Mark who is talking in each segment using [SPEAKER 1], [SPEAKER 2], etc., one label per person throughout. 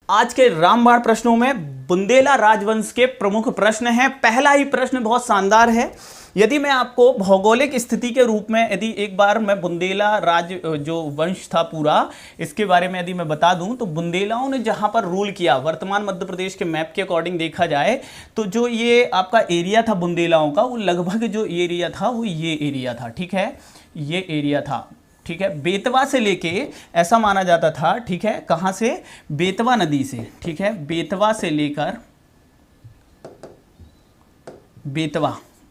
[SPEAKER 1] आज के रामबाण प्रश्नों में बुंदेला राजवंश के प्रमुख प्रश्न हैं। पहला ही प्रश्न बहुत शानदार है। यदि मैं आपको भौगोलिक स्थिति के रूप में यदि एक बार मैं बुंदेला राज जो वंश था पूरा, इसके बारे में यदि मैं बता दूं तो बुंदेलाओं ने जहां पर रूल किया, वर्तमान मध्य प्रदेश के मैप के अकॉर्डिंग देखा जाए तो जो ये आपका एरिया था बुंदेलाओं का, वो लगभग जो एरिया था वो ये एरिया था। ठीक है, ये एरिया था। ठीक है, बेतवा से लेके ऐसा माना जाता था। ठीक है, कहां से? बेतवा नदी से। ठीक है, बेतवा से लेकर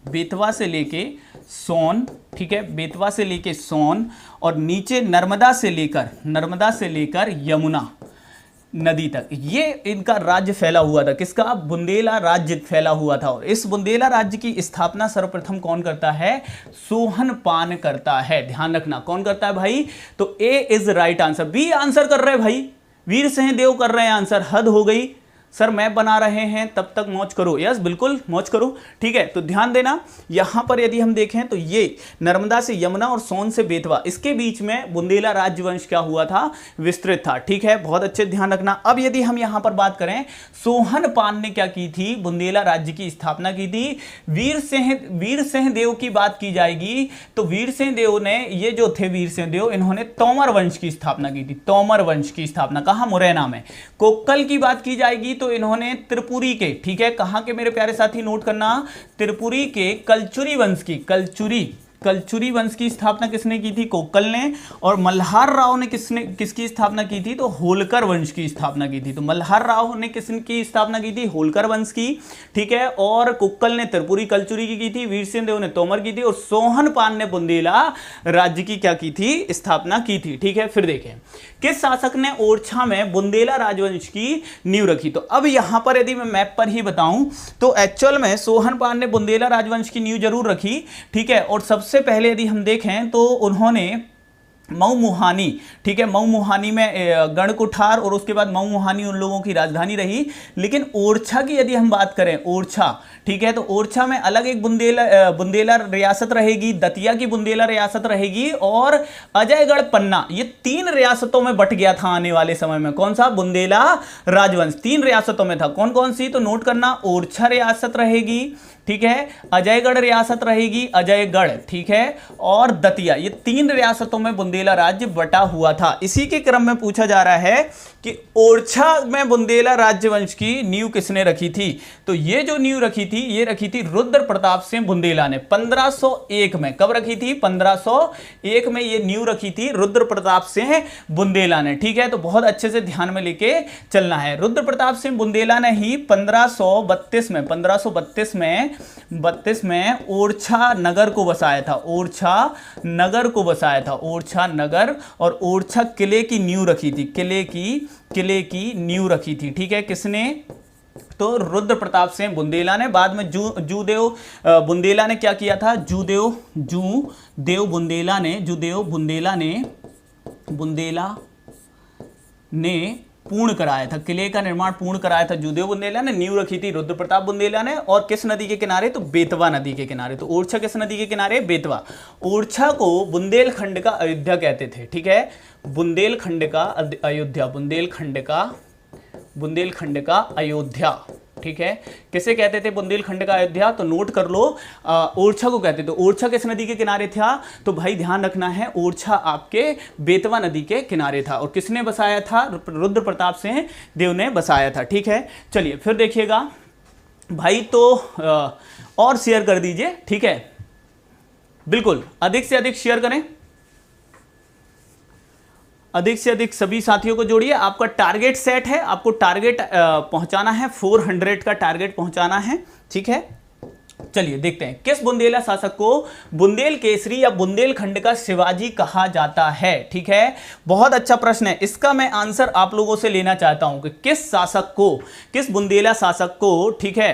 [SPEAKER 1] बेतवा से लेके सोन। ठीक है, बेतवा से लेके सोन और नीचे नर्मदा से लेकर यमुना नदी तक ये इनका राज्य फैला हुआ था। किसका? बुंदेला राज्य फैला हुआ था। और इस बुंदेला राज्य की स्थापना सर्वप्रथम कौन करता है? सोहनपान करता है। ध्यान रखना, कौन करता है भाई? तो A is right answer. B answer कर रहे हैं भाई, वीर सिंह देव कर रहे हैं आंसर। हद हो गई सर, मैप बना रहे हैं तब तक मौज करो। यस, बिल्कुल मौज करो। ठीक है, तो ध्यान देना, यहां पर यदि हम देखें तो ये नर्मदा से यमुना और सोन से बेतवा, इसके बीच में बुंदेला राजवंश क्या हुआ था? विस्तृत था। ठीक है, बहुत अच्छे ध्यान रखना। अब यदि हम यहां पर बात करें, सोहनपान ने क्या की थी? बुंदेला राज्य की स्थापना की थी। वीर सिंह देव की बात की जाएगी तो वीर सिंह देव ने, ये जो थे वीर सिंह देव, इन्होंने तोमर वंश की स्थापना की थी। तोमर वंश की स्थापना कहां? मुरैना में। कोक्कल की बात की जाएगी तो इन्होंने त्रिपुरी के, ठीक है, कहां के मेरे प्यारे साथी नोट करना, त्रिपुरी के कलचुरी वंश की, कलचुरी वंश की स्थापना किसने की थी? कोक्कल ने। और मल्हार राव ने किसकी स्थापना की थी? तो होलकर वंश की स्थापना की थी। तो मल्हार राव ने किसकी स्थापना की थी? होलकर वंश की। ठीक है, और कोक्कल ने त्रिपुरी कलचुरी की थी, वीर सिंह देव ने तोमर की थी, और सोहनपान ने बुंदेला राज्य की क्या की थी? स्थापना की थी। ठीक है, फिर देखें किस शासक ने ओरछा में बुंदेला राजवंश की नींव रखी। तो अब यहां पर यदि मैं मैप पर ही बताऊं तो एक्चुअल में सोहनपान ने बुंदेला राजवंश की नींव जरूर रखी। ठीक है, और सबसे पहले यदि हम देखें तो उन्होंने मऊ मुहानी, ठीक है, मऊ मुहानी में गढ़कुठार और उसके बाद मऊ मुहानी उन लोगों की राजधानी रही। लेकिन ओरछा की यदि हम बात करें, ओरछा, ठीक है, तो ओरछा में अलग एक बुंदेला रियासत रहेगी, दतिया की बुंदेला रियासत रहेगी, और अजयगढ़ पन्ना, ये 3 रियासतों में बट गया था आने वाले समय में। कौन सा? बुंदेला राजवंश 3 रियासतों में था। कौन कौन सी? तो नोट करना, ओरछा रियासत रहेगी, ठीक है, अजयगढ़ रियासत रहेगी, अजयगढ़, ठीक है, और दतिया, ये 3 रियासतों में बुंदेला राज्य बटा हुआ था। इसी के क्रम में पूछा जा रहा है कि ओरछा में बुंदेला राज्यवंश की नींव किसने रखी थी। तो ये जो नींव रखी थी, ये रखी थी रुद्र प्रताप सिंह बुंदेला ने 1501 में। कब रखी थी? 1501 में ये नींव रखी थी रुद्र प्रताप सिंह बुंदेला ने। ठीक है, तो बहुत अच्छे से ध्यान में लेके चलना है। रुद्र प्रताप सिंह बुंदेला ने ही 1532 में ओरछा नगर को बसाया था। ओरछा नगर को बसाया था, ओरछा नगर, और ओरछा किले की नींव रखी थी। किले की नींव रखी थी। ठीक है, किसने? तो रुद्र प्रताप सिंह बुंदेला ने। बाद में जूदेव बुंदेला ने क्या किया था? जूदेव बुंदेला ने पूर्ण कराया था, किले का निर्माण पूर्ण कराया था जूदेव बुंदेला ने। नींव रखी थी रुद्र प्रताप बुंदेला ने। और किस नदी के किनारे? तो बेतवा नदी के किनारे। तो ओरछा किस नदी के किनारे? बेतवा। ओरछा को बुंदेलखंड का अयोध्या कहते थे। ठीक है, बुंदेलखंड का अयोध्या, बुंदेलखंड का अयोध्या। ठीक है, किसे कहते थे बुंदेलखंड का अयोध्या? तो नोट कर लो, ओरछा को कहते थे। ओरछा किस नदी के किनारे था? तो भाई ध्यान रखना है, ओरछा आपके बेतवा नदी के किनारे था। और किसने बसाया था? रुद्र प्रताप सिंह देव ने बसाया था। ठीक है, चलिए फिर देखिएगा भाई, तो और शेयर कर दीजिए। ठीक है, बिल्कुल अधिक से अधिक शेयर करें, अधिक से अधिक सभी साथियों को जोड़िए। आपका टारगेट सेट है, आपको टारगेट पहुंचाना है, 400 का टारगेट पहुंचाना है। ठीक है, चलिए देखते हैं किस बुंदेला शासक को बुंदेल केसरी या बुंदेलखंड का शिवाजी कहा जाता है। ठीक है, बहुत अच्छा प्रश्न है। इसका मैं आंसर आप लोगों से लेना चाहता हूं कि किस शासक को, किस बुंदेला शासक को, ठीक है,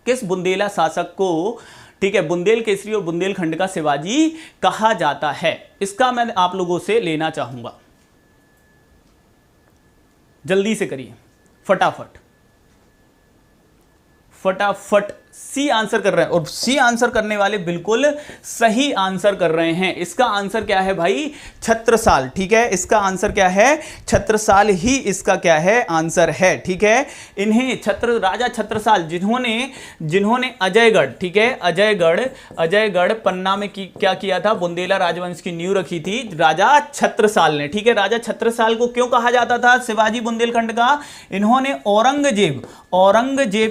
[SPEAKER 1] किस बुंदेला शासक को, ठीक है, बुंदेल केसरी और बुंदेलखंड का शिवाजी कहा जाता है। इसका मैं आप लोगों से लेना चाहूंगा, जल्दी से करिए, फटाफट सी आंसर कर रहे हैं, और सी आंसर करने वाले बिल्कुल सही आंसर कर रहे हैं। इसका आंसर क्या है भाई? छत्रसाल। ठीक है, इसका आंसर क्या है? छत्रसाल ही इसका क्या है? आंसर है। ठीक है, इन्हें राजा छत्रसाल जिन्होंने अजयगढ़, ठीक है, अजयगढ़ पन्ना में क्या किया था? बुंदेला राजवंश की नींव रखी थी राजा छत्रसाल ने। ठीक है, राजा छत्रसाल को क्यों कहा जाता था शिवाजी बुंदेलखंड का? इन्होंने औरंगजेब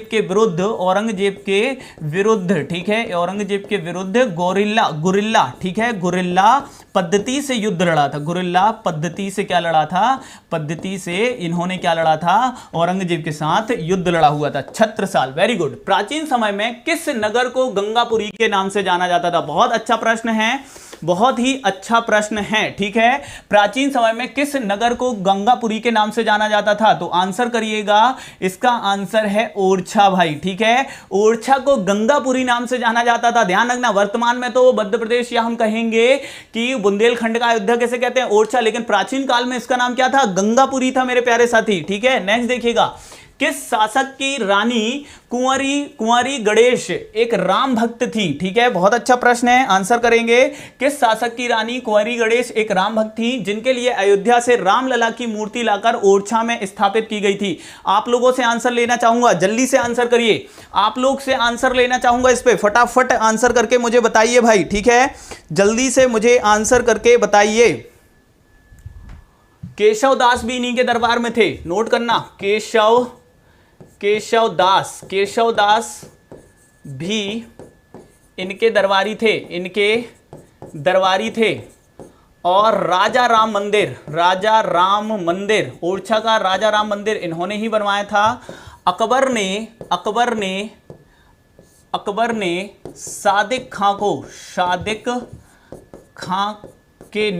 [SPEAKER 1] के विरुद्ध, ठीक है, औरंगजेब के विरुद्ध गुरिल्ला, ठीक है, गुरिल्ला पद्धति से युद्ध लड़ा था। गुरिल्ला पद्धति से क्या लड़ा था? पद्धति से इन्होंने क्या लड़ा था? औरंगजेब के साथ युद्ध लड़ा हुआ था। Chhatrasal, very good. प्राचीन समय में किस नगर को गंगापुरी के नाम से जाना जाता था? बहुत अच्छा प्रश्न है, बहुत ही अच्छा प्रश्न है। ठीक है, प्राचीन समय में किस नगर को गंगापुरी के नाम से जाना जाता था? तो आंसर करिएगा, इसका आंसर है ओरछा भाई। ठीक है, ओरछा को गंगापुरी नाम से जाना जाता था। ध्यान रखना, वर्तमान में तो मध्य प्रदेश, या हम कहेंगे कि बुंदेलखंड का अयोध्या कैसे कहते हैं? ओरछा। लेकिन प्राचीन काल में इसका नाम क्या था? गंगापुरी था मेरे प्यारे साथी। ठीक है, नेक्स्ट देखिएगा, किस शासक की रानी कुंवारी गणेश एक राम भक्त थी? ठीक है, बहुत अच्छा प्रश्न है, आंसर करेंगे। किस शासक की रानी कुंवारी गणेश एक राम भक्त थी, जिनके लिए अयोध्या से रामलला की मूर्ति लाकर ओरछा में स्थापित की गई थी? आप लोगों से आंसर लेना चाहूंगा, जल्दी से आंसर करिए। आप लोग से आंसर लेना चाहूंगा, इस पे फटाफट आंसर करके मुझे बताइए भाई। ठीक है, जल्दी से मुझे आंसर करके बताइए। केशव दास भी इन्हीं के दरबार में थे, नोट करना, केशव दास भी इनके दरबारी थे। और राजा राम मंदिर, ओरछा का राजा राम मंदिर इन्होंने ही बनवाया था। अकबर ने सादिक खां के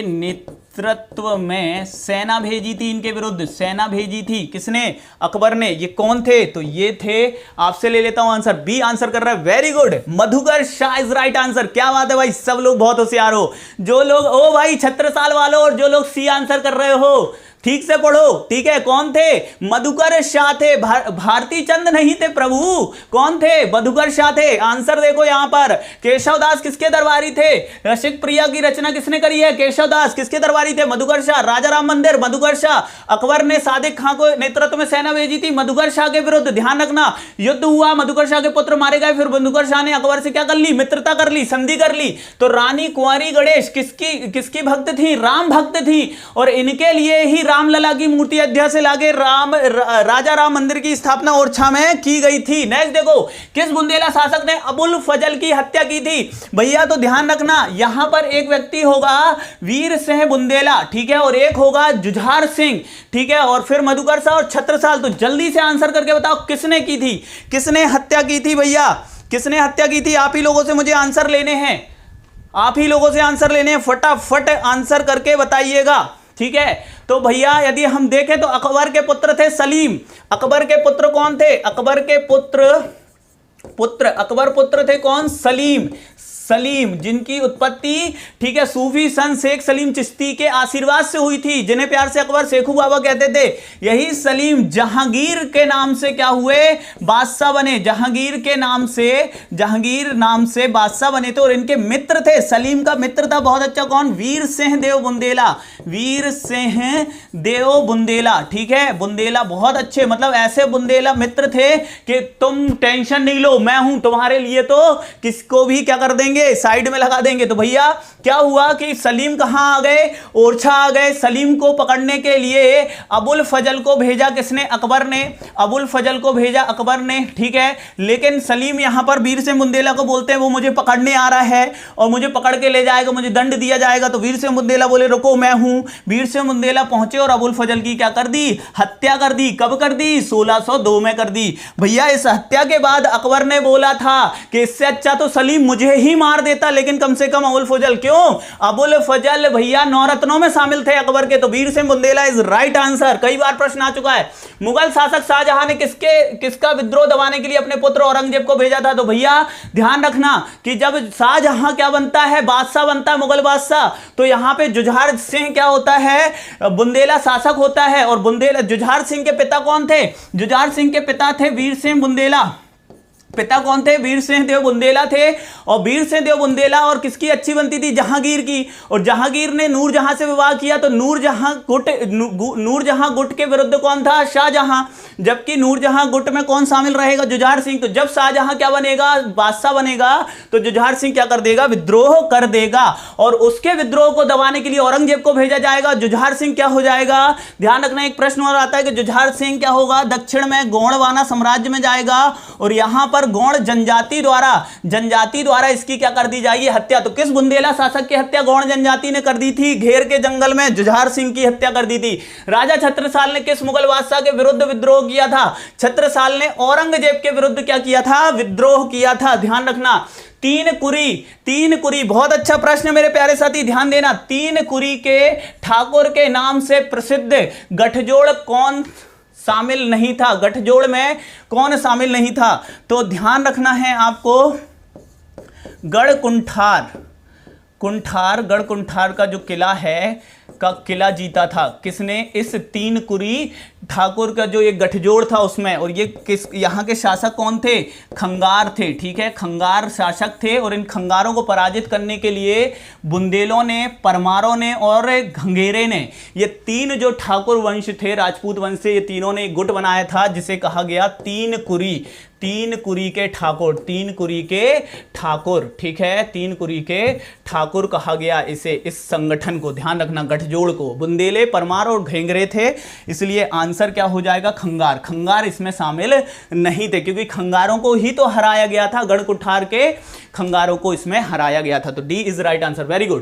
[SPEAKER 1] नेतृत्व में सेना भेजी थी, इनके विरुद्ध सेना भेजी थी। किसने? अकबर ने। ये कौन थे? तो ये थे, आपसे ले लेता हूं आंसर, बी आंसर कर रहा है, very good, Madhukar Shah is right answer. क्या बात है भाई, सब लोग बहुत होशियार हो। जो लोग, ओ भाई छत्रसाल वालों, और जो लोग सी आंसर कर रहे हो, ठीक से पढ़ो। ठीक है, कौन थे? मधुकर शाह थे, भारती चंद नहीं थे प्रभु। कौन थे? मधुकर शाह थे। आंसर देखो यहां पर, केशव दास किसके दरबारी थे? रसिक प्रिया की रचना किसने करी है? केशव दास। किसके दरबारी थे? मधुकर शाह। राजा राम मंदिर, मधुकर शाह। अकबर ने सादिक खां को नेतृत्व में सेना भेजी थी मधुकर शाह के विरुद्ध। ध्यान रखना, युद्ध हुआ, मधुकर शाह के पुत्र मारे गए, फिर मधुकर शाह ने अकबर से क्या कर ली? मित्रता कर ली, संधि कर ली। तो रानी कुंवारी गणेश किसकी भक्त थी? राम भक्त थी, और इनके लिए ही रामलला की मूर्ति अयोध्या से लाके राजा राम मंदिर की स्थापना ओरछा में की गई थी। नेक्स्ट देखो, किस बुंदेला शासक ने अबुल फजल की हत्या की थी? भैया तो ध्यान रखना, यहां पर एक व्यक्ति होगा वीर सिंह बुंदेला, ठीक है, और एक होगा जुझार सिंह, ठीक है, और फिर मधुकर शाह और छत्रसाल। तो जल्दी से आंसर करके बताओ, किसने की थी? किसने हत्या की थी भैया? किसने हत्या की थी? आप ही लोगों से मुझे आंसर लेने हैं, आप ही लोगों से आंसर लेने हैं, फटाफट आंसर करके बताइएगा। ठीक है, तो भैया यदि हम देखें तो अकबर के पुत्र थे सलीम। अकबर के पुत्र कौन थे? अकबर के पुत्र थे कौन? सलीम, जिनकी उत्पत्ति, ठीक है, सूफी संत शेख सलीम चिश्ती के आशीर्वाद से हुई थी, जिन्हें प्यार से अकबर शेखू बाबा कहते थे। यही सलीम जहांगीर के नाम से क्या हुए? बादशाह बने। जहांगीर नाम से बादशाह बने थे, और इनके मित्र थे, सलीम का मित्र था बहुत अच्छा, कौन? वीर सिंह देव बुंदेला। ठीक है, बुंदेला बहुत अच्छे, मतलब ऐसे बुंदेला मित्र थे कि तुम टेंशन नहीं लो, मैं हूं तुम्हारे लिए, तो किसको भी क्या कर देंगे? साइड में लगा देंगे। तो भैया क्या हुआ कि सलीम कहां आ गए? ओरछा आ गए। सलीम को पकड़ने के लिए अबुल फजल को भेजा किसने? अकबर ने। अबुल फजल को भेजा अकबर ने, ठीक है, लेकिन सलीम यहां पर वीर सिंह बुंदेला को बोलते हैं वो मुझे पकड़ने आ रहा है और मुझे पकड़ के ले जाएगा, मुझे दंड दिया जाएगा। तो वीर सिंह बुंदेला बोले रुको मैं हूं। वीर सिंह बुंदेला पहुंचे और अबुल फजल की क्या कर दी? हत्या कर दी। कब कर दी? 1602 में कर दी। भैया इस हत्या के बाद अकबर ने बोला था कि इससे अच्छा तो सलीम मुझे ही मार देता, लेकिन कम से कम अबुल फजल, क्यों? अबुल फजल भैया नौरत्नों में शामिल थे अकबर के, तो Vir Singh Bundela is right answer. कई बार प्रश्न आ चुका है। मुगल शासक शाहजहां ने किसका विद्रोह दबाने के लिए अपने पुत्र औरंगजेब को भेजा था? तो भैया ध्यान रखना कि जब शाहजहां क्या बनता है, बादशाह बनता है, मुगल बादशाह, तो यहां पे जुझार सिंह क्या होता है, बुंदेला शासक होता है। और बुंदेला, जुझार सिंह के पिता कौन थे? जुझार सिंह के पिता थे वीर सिंह बुंदेला। पिता कौन थे? वीर सिंह देव बुंदेला थे। और वीर सिंह देव बुंदेला और किसकी अच्छी बनती थी? जहांगीर की। और जहांगीर ने नूरजहां से विवाह किया, तो नूरजहां गुट के विरुद्ध कौन था? शाहजहां। जबकि नूरजहां गुट में कौन शामिल रहेगा? जुझार सिंह। तो जब शाहजहां क्या बनेगा, बादशाह बनेगा, तो जुझार सिंह क्या कर देगा? विद्रोह कर देगा। और उसके विद्रोह को दबाने के लिए औरंगजेब को भेजा जाएगा। जुझार सिंह क्या हो जाएगा? ध्यान रखना, एक प्रश्न और आता है कि जुझार सिंह क्या होगा? दक्षिण में गोंडवाना साम्राज्य में जाएगा, और यहां पर गौड़ जनजाति द्वारा इसकी क्या कर दी जाएगी? हत्या। तो किस बुंदेला शासक की हत्या गौड़ जनजाति ने कर दी थी? घेर के जंगल में जुझार सिंह की हत्या कर दी थी। राजा छत्रसाल ने किस मुगल बादशाह के विरुद्ध विद्रोह किया था? छत्रसाल ने औरंगजेब के विरुद्ध क्या किया था? विद्रोह किया था। ध्यान रखना, तीन कुरी, बहुत अच्छा प्रश्न मेरे प्यारे साथी, ध्यान देना। तीन कुरी के ठाकुर के नाम से प्रसिद्ध गठजोड़ कौन शामिल नहीं था? गठजोड़ में कौन शामिल नहीं था? तो ध्यान रखना है आपको, गढ़कुंठार का जो किला है, का किला जीता था किसने? इस तीन कुरी ठाकुर का जो एक गठजोड़ था उसमें। और ये यहाँ के शासक कौन थे? खंगार थे। ठीक है, खंगार शासक थे। और इन खंगारों को पराजित करने के लिए बुंदेलों ने, परमारों ने और घंघेरे ने, ये तीन जो ठाकुर वंश थे, राजपूत वंश से, ये तीनों ने एक गुट बनाया था जिसे कहा गया तीन कुरी के ठाकुर। ठीक है, तीन कुरी के ठाकुर कहा गया इसे, इस संगठन को। ध्यान रखना, गठजोड़ को। बुंदेले, परमार और घेंगरे थे, इसलिए आंसर क्या हो जाएगा? खंगार इसमें शामिल नहीं थे, क्योंकि खंगारों को ही तो हराया गया था, गढ़कुठार के खंगारों को इसमें हराया गया था। तो D is right answer. Very good.